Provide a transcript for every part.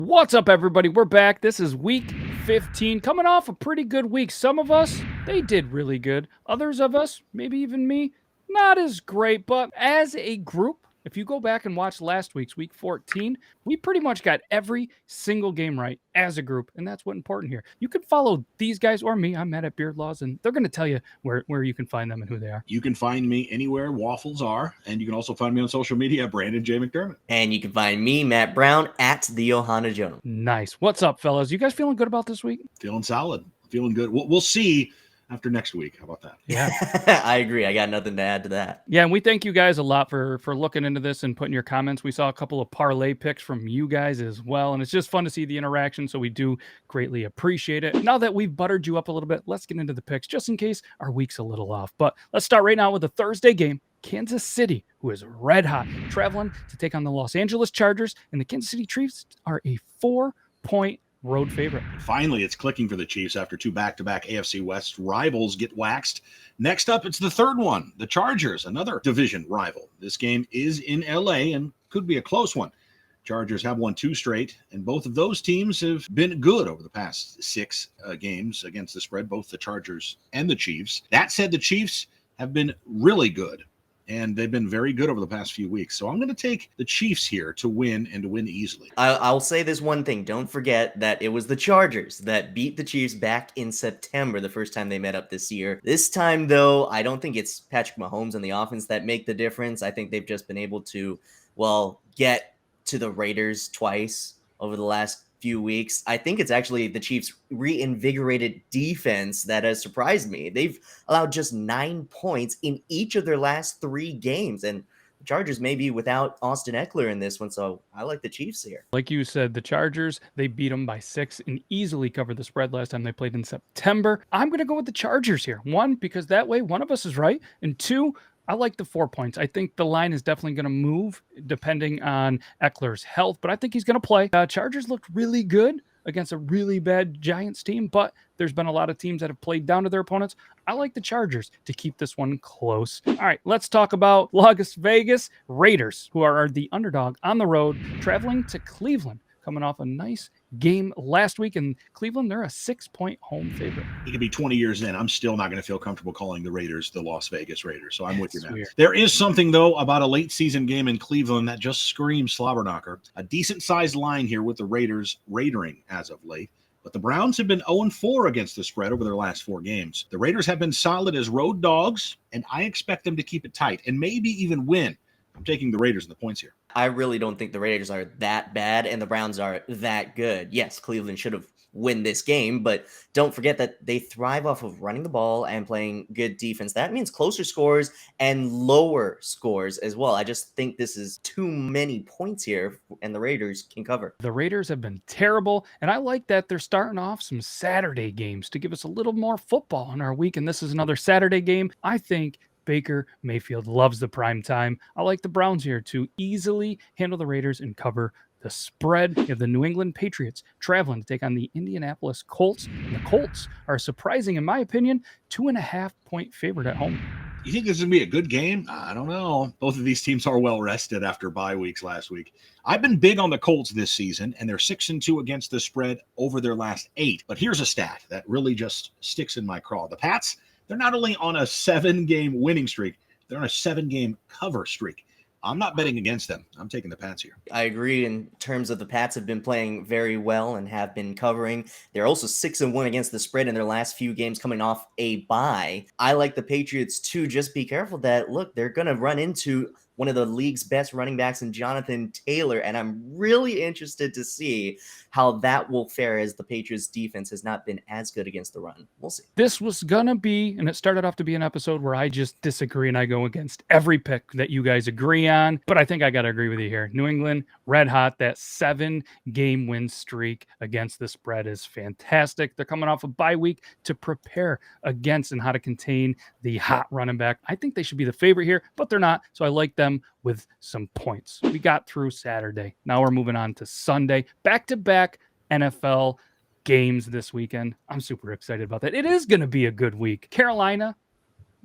What's up, everybody? We're back. This is week 15, coming off a pretty good week. Some of us, they did really good. Others of us, maybe even me, not as great. But as a group, if you go back and watch last week's week 14, we pretty much got every single game right as a group. And that's what's important here. You can follow these guys or me. I'm Matt at Beard Laws, and they're going to tell you where you can find them and who they are. You can find me anywhere waffles are, and you can also find me on social media, Brandon J. McDermott. And you can find me, Matt Brown, at the Ohana Jonah. Nice. What's up, fellas? You guys feeling good about this week? Feeling solid. Feeling good. We'll see after next week. How about that? Yeah. I agree. I got nothing to add to that. Yeah, and we thank you guys a lot for looking into this and putting your comments. We saw a couple of parlay picks from you guys as well, and it's just fun to see the interaction, so we do greatly appreciate it. Now that we've buttered you up a little bit, let's get into the picks, just in case our week's a little off. But let's start right now with the Thursday game. Kansas City, who is red hot, traveling to take on the Los Angeles Chargers, and the Kansas City Chiefs are a 4-point road favorite. Finally, it's clicking for the Chiefs after two back-to-back AFC West rivals get waxed. Next up, it's the third one, the Chargers, another division rival. This game is in LA and could be a close one. Chargers have won 2 straight, and both of those teams have been good over the past 6 games against the spread, both the Chargers and the Chiefs. That said, the Chiefs have been really good, and they've been very good over the past few weeks. So I'm going to take the Chiefs here to win, and to win easily. I'll say this one thing. Don't forget that it was the Chargers that beat the Chiefs back in September, the first time they met up this year. This time, though, I don't think it's Patrick Mahomes and the offense that make the difference. I think they've just been able to, get to the Raiders twice over the last few weeks. I think it's actually the Chiefs' reinvigorated defense that has surprised me. They've allowed just 9 points in each of their last 3 games, and the Chargers may be without Austin Eckler in this one, so I like the Chiefs here. Like you said, the Chargers, they beat them by 6 and easily covered the spread last time they played in September. I'm going to go with the Chargers here. 1, because that way one of us is right, and 2, I like the 4 points. I think the line is definitely going to move depending on Eckler's health, but I think he's going to play. Chargers looked really good against a really bad Giants team, but there's been a lot of teams that have played down to their opponents. I like the Chargers to keep this one close. All right, let's talk about Las Vegas Raiders, who are the underdog on the road, traveling to Cleveland, coming off a nice game last week in Cleveland. They're a 6-point home favorite. It could be 20 years in. I'm still not going to feel comfortable calling the Raiders the Las Vegas Raiders. So I'm with you now. Weird. There is something, though, about a late season game in Cleveland that just screams slobber knocker. A decent sized line here with the Raiders raidering as of late. But the Browns have been 0-4 against the spread over their last 4 games. The Raiders have been solid as road dogs, and I expect them to keep it tight and maybe even win. I'm taking the Raiders in the points here. I really don't think the Raiders are that bad and the Browns are that good. Yes, Cleveland should have won this game, but don't forget that they thrive off of running the ball and playing good defense. That means closer scores and lower scores as well. I just think this is too many points here, and the Raiders can cover. The Raiders have been terrible, and I like that they're starting off some Saturday games to give us a little more football in our week, and this is another Saturday game. I think Baker Mayfield loves the prime time. I like the Browns here to easily handle the Raiders and cover the spread. You have the New England Patriots traveling to take on the Indianapolis Colts. And the Colts are surprising, in my opinion, 2.5-point favorite at home. You think this is going to be a good game? I don't know. Both of these teams are well rested after bye weeks last week. I've been big on the Colts this season, and they're 6-2 against the spread over their last 8. But here's a stat that really just sticks in my craw. The Pats, they're not only on a 7-game winning streak, they're on a 7-game cover streak. I'm not betting against them. I'm taking the Pats here. I agree in terms of the Pats have been playing very well and have been covering. They're also 6-1 against the spread in their last few games coming off a bye. I like the Patriots too. Just be careful that, look, they're going to run into one of the league's best running backs in Jonathan Taylor, and I'm really interested to see how that will fare as the Patriots defense has not been as good against the run. We'll see. This was going to be, and it started off to be an episode where I just disagree and I go against every pick that you guys agree on, but I think I got to agree with you here. New England, red hot. That 7-game win streak against the spread is fantastic. They're coming off a bye week to prepare against and how to contain the hot running back. I think they should be the favorite here, but they're not, so I like them with some points. We got through Saturday. Now we're moving on to Sunday. Back-to-back NFL games this weekend. I'm super excited about that. It is going to be a good week. Carolina,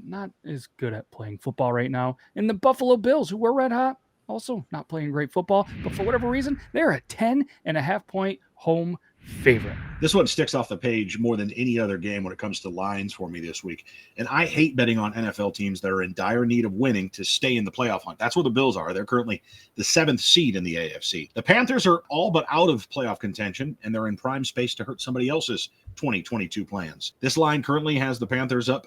not as good at playing football right now. And the Buffalo Bills, who were red hot, also not playing great football, but for whatever reason, they're a 10.5-point home favorite. This one sticks off the page more than any other game when it comes to lines for me this week. And I hate betting on NFL teams that are in dire need of winning to stay in the playoff hunt. That's where the Bills are. They're currently the 7th seed in the AFC. The Panthers are all but out of playoff contention, and they're in prime space to hurt somebody else's 2022 plans. This line currently has the Panthers up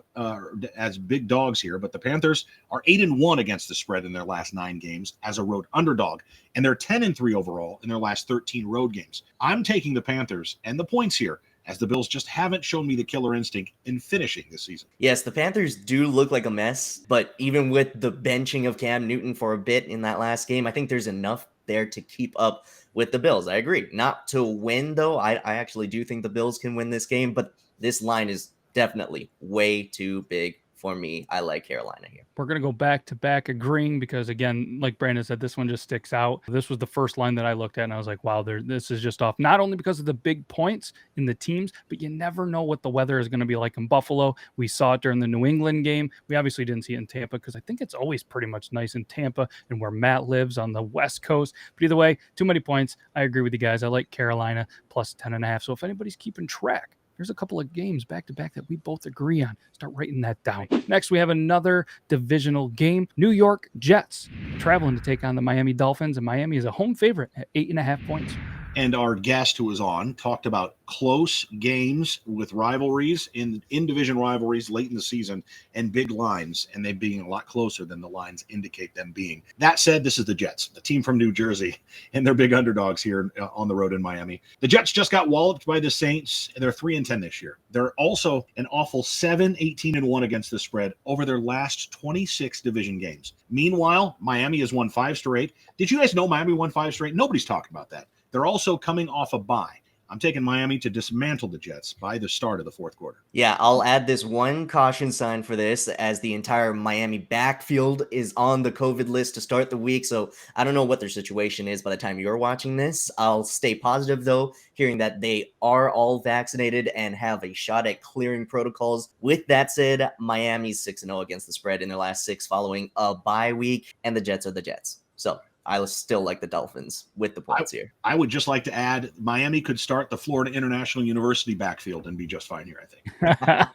as big dogs here, but the Panthers are 8-1 against the spread in their last 9 games as a road underdog, and they're 10-3 overall in their last 13 road games. I'm taking the Panthers and the points here, as the Bills just haven't shown me the killer instinct in finishing this season. Yes, the Panthers do look like a mess, but even with the benching of Cam Newton for a bit in that last game, I think there's enough there to keep up with the Bills. I agree. Not to win, though. I actually do think the Bills can win this game, but this line is definitely way too big for me. I like Carolina here. We're going to go back to back agreeing because, again, like Brandon said, this one just sticks out. This was the first line that I looked at, and I was like, wow, this is just off. Not only because of the big points in the teams, but you never know what the weather is going to be like in Buffalo. We saw it during the New England game. We obviously didn't see it in Tampa because I think it's always pretty much nice in Tampa and where Matt lives on the West Coast. But either way, too many points. I agree with you guys. I like Carolina plus 10.5. So if anybody's keeping track, there's a couple of games back-to-back that we both agree on. Start writing that down. Next, we have another divisional game. New York Jets traveling to take on the Miami Dolphins, and Miami is a home favorite at 8.5 points. And our guest who was on talked about close games with rivalries in division rivalries late in the season and big lines, and they being a lot closer than the lines indicate them being. That said, this is the Jets, the team from New Jersey, and they're big underdogs here on the road in Miami. The Jets just got walloped by the Saints, and they're 3-10 this year. They're also an awful 7-18-1 against the spread over their last 26 division games. Meanwhile, Miami has won 5 straight. Did you guys know Miami won 5 straight? Nobody's talking about that. They're also coming off a bye. I'm taking Miami to dismantle the Jets by the start of the fourth quarter. Yeah, I'll add this one caution sign for this, as the entire Miami backfield is on the COVID list to start the week. So I don't know what their situation is by the time you're watching this. I'll stay positive, though, hearing that they are all vaccinated and have a shot at clearing protocols. With that said, Miami's 6-0 against the spread in their last 6 following a bye week, and the Jets are the Jets. So I still like the Dolphins with the points here. I would just like to add, Miami could start the Florida International University backfield and be just fine here, I think.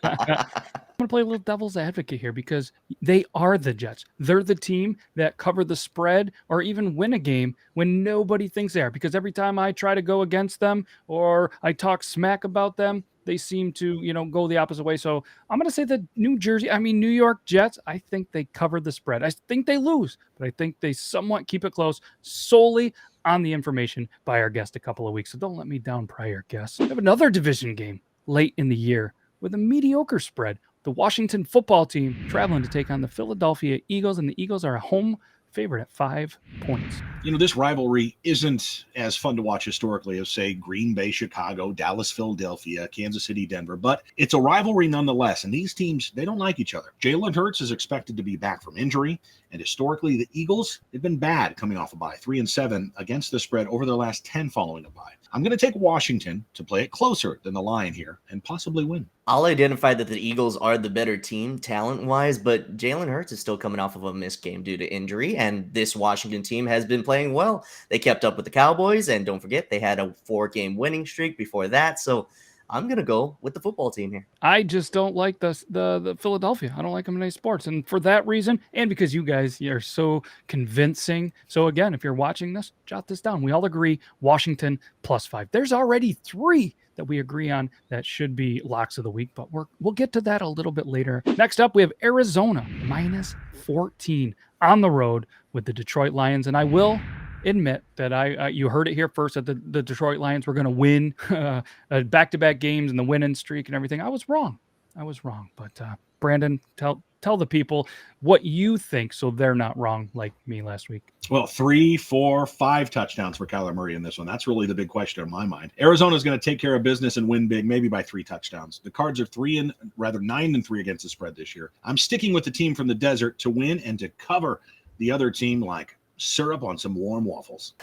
I'm going to play a little devil's advocate here because they are the Jets. They're the team that cover the spread or even win a game when nobody thinks they are. Because every time I try to go against them or I talk smack about them, they seem to, go the opposite way. So I'm going to say the New York Jets, I think they cover the spread. I think they lose, but I think they somewhat keep it close solely on the information by our guest a couple of weeks. So don't let me down, prior guests. We have another division game late in the year with a mediocre spread. The Washington football team traveling to take on the Philadelphia Eagles, and the Eagles are a home favorite at 5 points. This rivalry isn't as fun to watch historically as, say, Green Bay, Chicago, Dallas, Philadelphia, Kansas City, Denver, but it's a rivalry nonetheless, and these teams, they don't like each other. Jalen Hurts is expected to be back from injury, and historically, the Eagles, they've been bad coming off a bye, 3-7 against the spread over their last 10 following a bye. I'm going to take Washington to play it closer than the line here and possibly win. I'll identify that the Eagles are the better team talent-wise, but Jalen Hurts is still coming off of a missed game due to injury, and this Washington team has been playing well. They kept up with the Cowboys, and don't forget, they had a 4-game winning streak before that, so I'm going to go with the football team here. I just don't like the Philadelphia. I don't like them in any sports. And for that reason, and because you guys are so convincing. So again, if you're watching this, jot this down. We all agree Washington +5. There's already 3 that we agree on that should be locks of the week, but we'll get to that a little bit later. Next up, we have Arizona -14 on the road with the Detroit Lions. And I will admit that you heard it here first that the Detroit Lions were going to win back-to-back games and the winning streak and everything. I was wrong. But Brandon, tell the people what you think so they're not wrong like me last week. Well, 3, 4, 5 touchdowns for Kyler Murray in this one. That's really the big question in my mind. Arizona's going to take care of business and win big, maybe by 3 touchdowns. The Cards are 9-3 against the spread this year. I'm sticking with the team from the desert to win and to cover the other team like syrup on some warm waffles.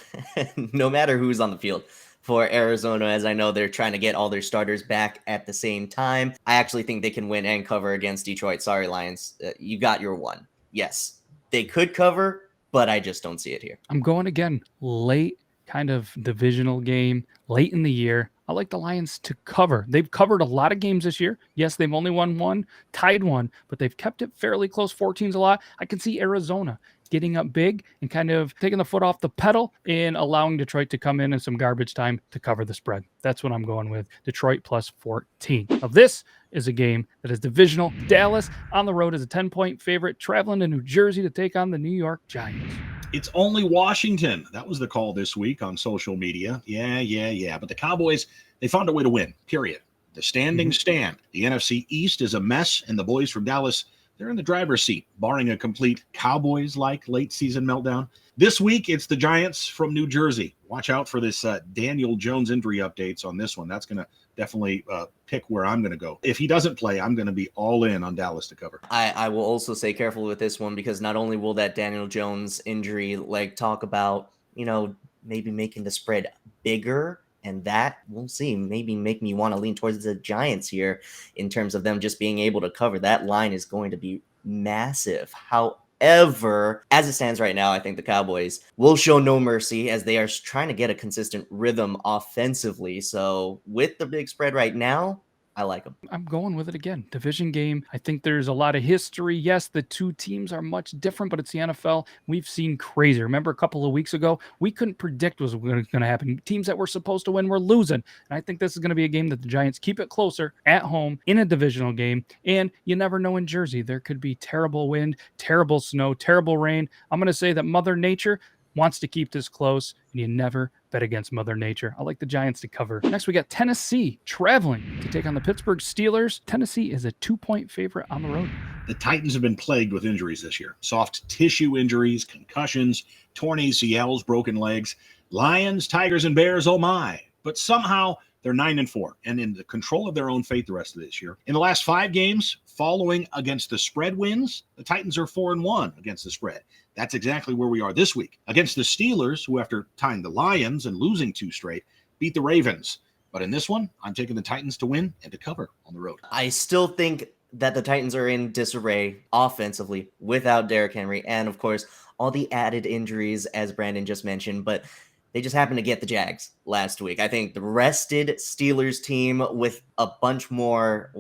No matter who's on the field for Arizona, as I know they're trying to get all their starters back at the same time, I actually think they can win and cover against Detroit. Sorry, Lions. You got your one. Yes, they could cover, but I just don't see it here. I'm going again late, kind of divisional game, late in the year. I like the Lions to cover. They've covered a lot of games this year. Yes, they've only won one, tied one, but they've kept it fairly close. 14's a lot. I can see Arizona getting up big and kind of taking the foot off the pedal and allowing Detroit to come in some garbage time to cover the spread. That's what I'm going with. Detroit plus 14. Now, this is a game that is divisional. Dallas on the road is a 10-point favorite, traveling to New Jersey to take on the New York Giants. It's only Washington. That was the call this week on social media. Yeah. But the Cowboys, they found a way to win, period. The standings stand. The NFC East is a mess, and the boys from Dallas, they're in the driver's seat, barring a complete Cowboys-like late-season meltdown. This week, it's the Giants from New Jersey. Watch out for this Daniel Jones injury updates on this one. That's going to definitely pick where I'm going to go. If he doesn't play, I'm going to be all in on Dallas to cover. I will also say careful with this one, because not only will that Daniel Jones injury talk about, maybe making the spread bigger, and that we'll see, maybe make me want to lean towards the Giants here in terms of them just being able to cover. That line is going to be massive. However, as it stands right now, I think the Cowboys will show no mercy as they are trying to get a consistent rhythm offensively. So with the big spread right now, I like them. I'm going with it again. Division game. I think there's a lot of history. Yes, the two teams are much different, but it's the NFL. We've seen crazy. Remember a couple of weeks ago, we couldn't predict what was going to happen. Teams that were supposed to win were losing. And I think this is going to be a game that the Giants keep it closer at home in a divisional game. And you never know in Jersey. There could be terrible wind, terrible snow, terrible rain. I'm going to say that Mother Nature wants to keep this close, and you never bet against Mother Nature. I like the Giants to cover. Next, we got Tennessee traveling to take on the Pittsburgh Steelers. Tennessee is a 2-point favorite on the road. The Titans have been plagued with injuries this year. Soft tissue injuries, concussions, torn ACLs, broken legs. Lions, Tigers, and Bears, oh my. But somehow they're 9-4 and in the control of their own fate the rest of this year. In the last 5 games, following against the spread wins, the Titans are 4-1 against the spread. That's exactly where we are this week. Against the Steelers, who after tying the Lions and losing 2 straight, beat the Ravens. But in this one, I'm taking the Titans to win and to cover on the road. I still think that the Titans are in disarray offensively without Derrick Henry. And of course, all the added injuries, as Brandon just mentioned, but they just happened to get the Jags last week. I think the rested Steelers team with a bunch more,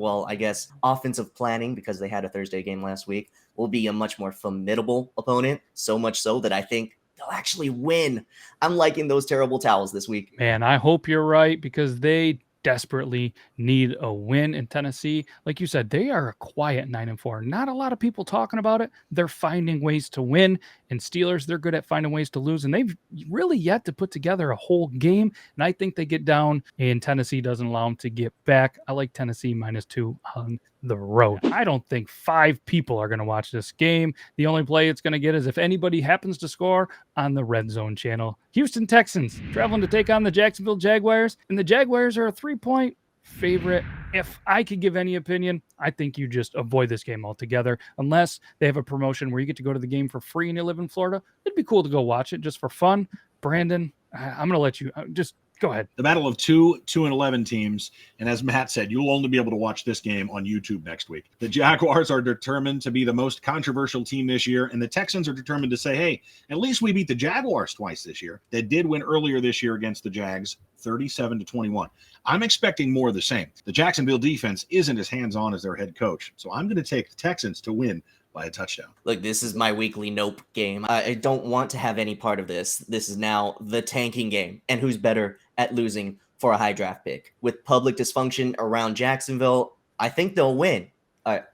offensive planning, because they had a Thursday game last week, will be a much more formidable opponent. So much so that I think they'll actually win. I'm liking those terrible towels this week. Man, I hope you're right, because they desperately need a win in Tennessee. Like you said, they are a quiet 9-4. Not a lot of people talking about it. They're finding ways to win. And Steelers, they're good at finding ways to lose. And they've really yet to put together a whole game. And I think they get down, and Tennessee doesn't allow them to get back. I like Tennessee -2 on the road. I don't think 5 people are going to watch this game. The only play it's going to get is if anybody happens to score on the Red Zone channel. Houston Texans traveling to take on the Jacksonville Jaguars, and the Jaguars are a 3-point favorite. If I could give any opinion, I think you just avoid this game altogether, unless they have a promotion where you get to go to the game for free and you live in Florida. It'd be cool to go watch it just for fun. Brandon, I'm going to let you just go ahead. The battle of 2-11 teams. And as Matt said, you'll only be able to watch this game on YouTube next week. The Jaguars are determined to be the most controversial team this year. And the Texans are determined to say, hey, at least we beat the Jaguars twice this year. They did win earlier this year against the Jags, 37-21. I'm expecting more of the same. The Jacksonville defense isn't as hands-on as their head coach. So I'm going to take the Texans to win by a touchdown. Look, this is my weekly nope game. I don't want to have any part of this. This is now the tanking game. And who's better at losing for a high draft pick? With public dysfunction around Jacksonville, I think they'll win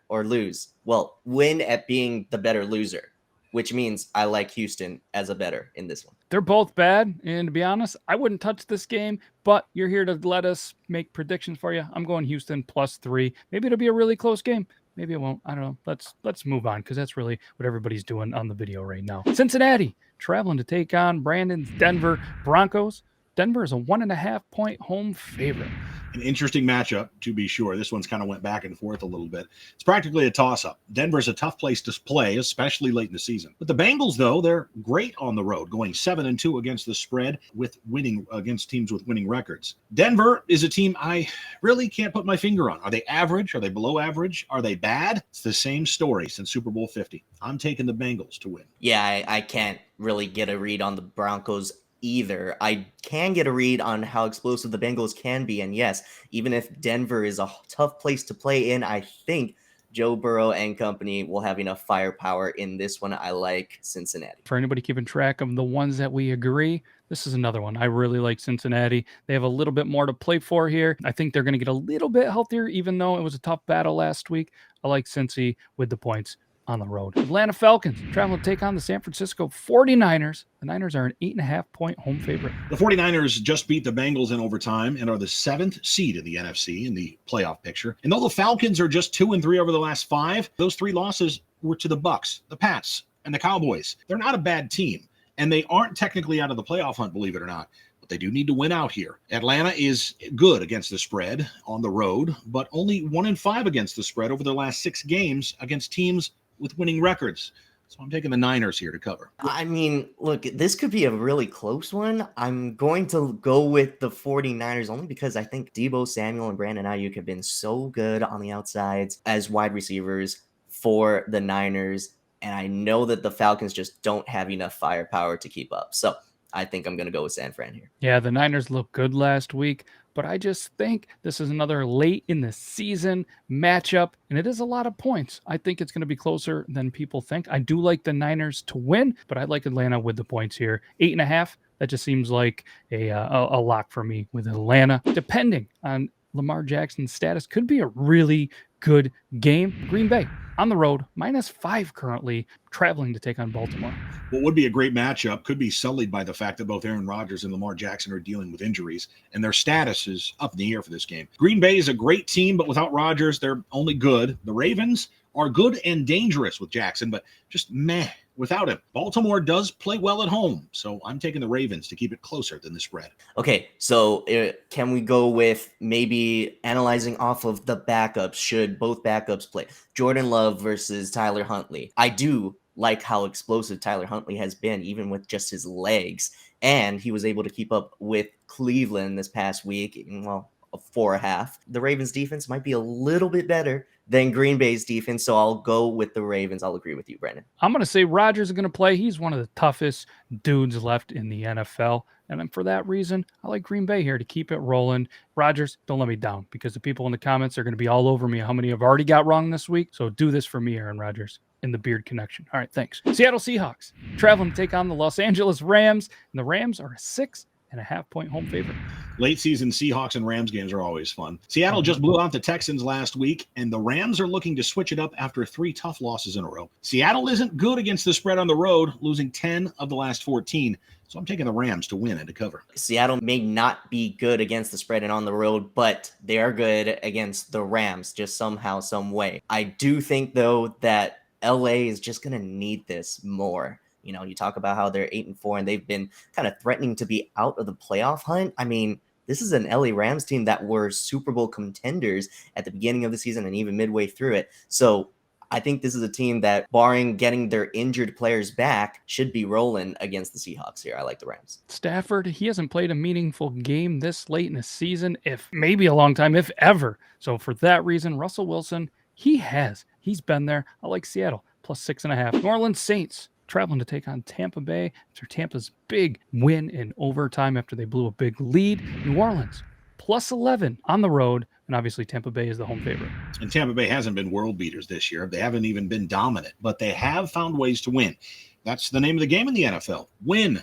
or lose. Well, win at being the better loser, which means I like Houston as a better in this one. They're both bad, and to be honest, I wouldn't touch this game, but you're here to let us make predictions for you. I'm going Houston +3. Maybe it'll be a really close game. Maybe it won't. I don't know. Let's move on, because that's really what everybody's doing on the video right now. Cincinnati traveling to take on Brandon's Denver Broncos. Denver is a 1.5-point home favorite. An interesting matchup, to be sure. This one's kind of went back and forth a little bit. It's practically a toss-up. Denver's a tough place to play, especially late in the season. But the Bengals, though, they're great on the road, going 7-2 against the spread with winning against teams with winning records. Denver is a team I really can't put my finger on. Are they average? Are they below average? Are they bad? It's the same story since Super Bowl 50. I'm taking the Bengals to win. Yeah, I can't really get a read on the Broncos either. I can get a read on how explosive the Bengals can be. And yes, even if Denver is a tough place to play in, I think Joe Burrow and company will have enough firepower in this one. I like Cincinnati. For anybody keeping track of the ones that we agree, this is another one. I really like Cincinnati. They have a little bit more to play for here. I think they're going to get a little bit healthier, even though it was a tough battle last week. I like Cincy with the points on the road. Atlanta Falcons traveling to take on the San Francisco 49ers. The Niners are an 8.5-point home favorite. The 49ers just beat the Bengals in overtime and are the 7th seed in the NFC in the playoff picture. And though the Falcons are just 2-3 over the last 5, those 3 losses were to the Bucs, the Pats, and the Cowboys. They're not a bad team, and they aren't technically out of the playoff hunt, believe it or not. But they do need to win out here. Atlanta is good against the spread on the road, but only 1-5 against the spread over their last 6 games against teams with winning records. So I'm taking the Niners here to cover. I mean, look, this could be a really close one. I'm going to go with the 49ers only because I think Deebo Samuel and Brandon Ayuk have been so good on the outsides as wide receivers for the Niners. And I know that the Falcons just don't have enough firepower to keep up. So I think I'm going to go with San Fran here. Yeah, the Niners looked good last week, but I just think this is another late in the season matchup, and it is a lot of points. I think it's going to be closer than people think. I do like the Niners to win, but I like Atlanta with the points here. 8.5, that just seems like a lock for me with Atlanta. Depending on Lamar Jackson's status, could be a really good game. Green Bay on the road, -5 currently, traveling to take on Baltimore. What would be a great matchup could be sullied by the fact that both Aaron Rodgers and Lamar Jackson are dealing with injuries, and their status is up in the air for this game. Green Bay is a great team, but without Rodgers, they're only good. The Ravens are good and dangerous with Jackson, but just meh without him. Baltimore does play well at home, so I'm taking the Ravens to keep it closer than the spread. Okay, so can we go with maybe analyzing off of the backups? Should both backups play? Jordan Love versus Tyler Huntley. I do like how explosive Tyler Huntley has been, even with just his legs. And he was able to keep up with Cleveland this past week, well, a 4.5. The Ravens defense might be a little bit better than Green Bay's defense, so I'll go with the Ravens. I'll agree with you, Brandon. I'm going to say Rodgers is going to play. He's one of the toughest dudes left in the NFL. And then for that reason, I like Green Bay here to keep it rolling. Rodgers, don't let me down, because the people in the comments are going to be all over me how many I've already got wrong this week. So do this for me, Aaron Rodgers, in the beard connection. All right, thanks. Seattle Seahawks traveling to take on the Los Angeles Rams. And the Rams are a 6.5-point home favorite. Late season Seahawks and Rams games are always fun. Seattle just blew out the Texans last week, and the Rams are looking to switch it up after 3 tough losses in a row. Seattle isn't good against the spread on the road, losing 10 of the last 14. So I'm taking the Rams to win and to cover. Seattle may not be good against the spread and on the road, but they are good against the Rams, just somehow, some way. I do think, though, that LA is just going to need this more. You know, you talk about how they're 8-4 and they've been kind of threatening to be out of the playoff hunt. I mean, this is an LA Rams team that were Super Bowl contenders at the beginning of the season and even midway through it. So I think this is a team that, barring getting their injured players back, should be rolling against the Seahawks here. I like the Rams. Stafford, he hasn't played a meaningful game this late in the season, if maybe a long time, if ever. So for that reason, Russell Wilson, he's been there. I like Seattle, +6.5. New Orleans Saints traveling to take on Tampa Bay after Tampa's big win in overtime after they blew a big lead. New Orleans, +11 on the road. And obviously Tampa Bay is the home favorite. And Tampa Bay hasn't been world beaters this year. They haven't even been dominant, but they have found ways to win. That's the name of the game in the NFL. Win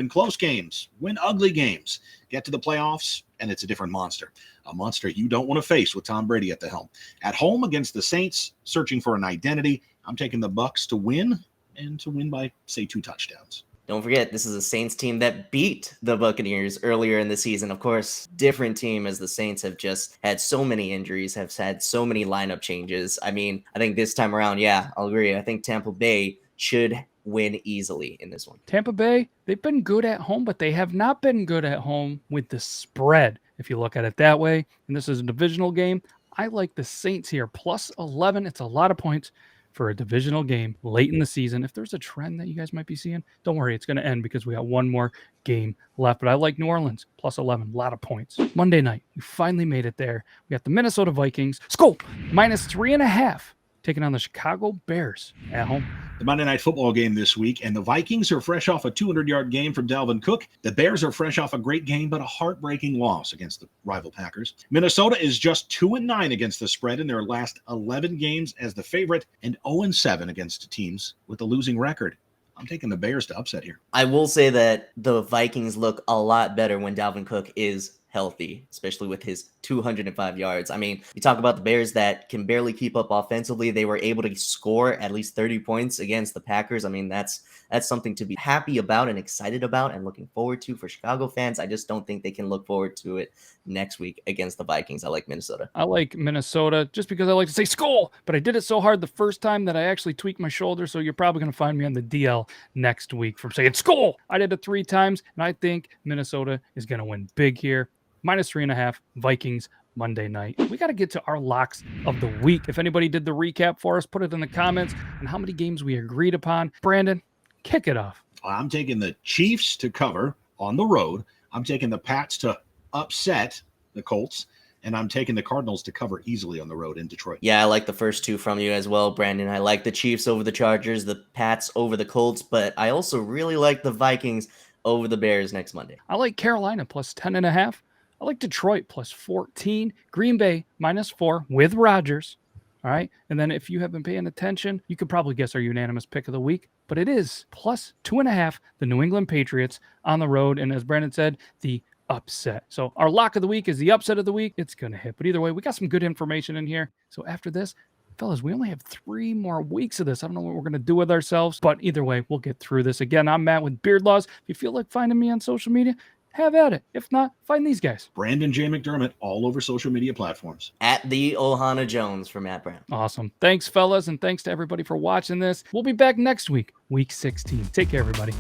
close games, win ugly games, get to the playoffs, and it's a different monster. A monster you don't want to face with Tom Brady at the helm. At home against the Saints, searching for an identity, I'm taking the Bucs to win, and to win by, say, 2 touchdowns. Don't forget, this is a Saints team that beat the Buccaneers earlier in the season. Of course, different team, as the Saints have just had so many injuries, have had so many lineup changes. I mean, I think this time around, yeah, I'll agree. I think Tampa Bay should win easily in this one. Tampa Bay, they've been good at home, but they have not been good at home with the spread, if you look at it that way. And this is a divisional game. I like the Saints here, plus 11. It's a lot of points for a divisional game late in the season. If there's a trend that you guys might be seeing, don't worry, it's going to end because we got one more game left. But I like New Orleans, plus 11, a lot of points. Monday night, we finally made it there. We got the Minnesota Vikings, Skull, minus 3.5, taking on the Chicago Bears at home. The Monday Night Football game this week, and the Vikings are fresh off a 200-yard game from Dalvin Cook. The Bears are fresh off a great game, but a heartbreaking loss against the rival Packers. Minnesota is just 2-9 against the spread in their last 11 games as the favorite, and 0-7 against teams with a losing record. I'm taking the Bears to upset here. I will say that the Vikings look a lot better when Dalvin Cook is healthy, especially with his 205 yards. I mean, you talk about the Bears that can barely keep up offensively. They were able to score at least 30 points against the Packers. I mean, that's something to be happy about and excited about and looking forward to for Chicago fans. I just don't think they can look forward to it next week against the Vikings. I like Minnesota. I like Minnesota just because I like to say skull, but I did it so hard the first time that I actually tweaked my shoulder, so you're probably going to find me on the DL next week from saying skull. I did it 3 times, and I think Minnesota is going to win big here. Minus 3.5, Vikings, Monday night. We got to get to our locks of the week. If anybody did the recap for us, put it in the comments and how many games we agreed upon. Brandon, kick it off. I'm taking the Chiefs to cover on the road. I'm taking the Pats to upset the Colts. And I'm taking the Cardinals to cover easily on the road in Detroit. Yeah, I like the first 2 from you as well, Brandon. I like the Chiefs over the Chargers, the Pats over the Colts, but I also really like the Vikings over the Bears next Monday. I like Carolina plus 10.5. I like Detroit plus 14. Green Bay minus 4 with Rodgers. All right. And then if you have been paying attention, you could probably guess our unanimous pick of the week, but it is plus 2.5, the New England Patriots on the road. And as Brandon said, the upset. So our lock of the week is the upset of the week. It's going to hit. But either way, we got some good information in here. So after this, fellas, we only have 3 more weeks of this. I don't know what we're going to do with ourselves, but either way, we'll get through this. Again, I'm Matt with Beard Laws. If you feel like finding me on social media, have at it. If not, find these guys. Brandon J. McDermott, all over social media platforms. At the Ohana Jones for Matt Brown. Awesome. Thanks, fellas, and thanks to everybody for watching this. We'll be back next week, week 16. Take care, everybody.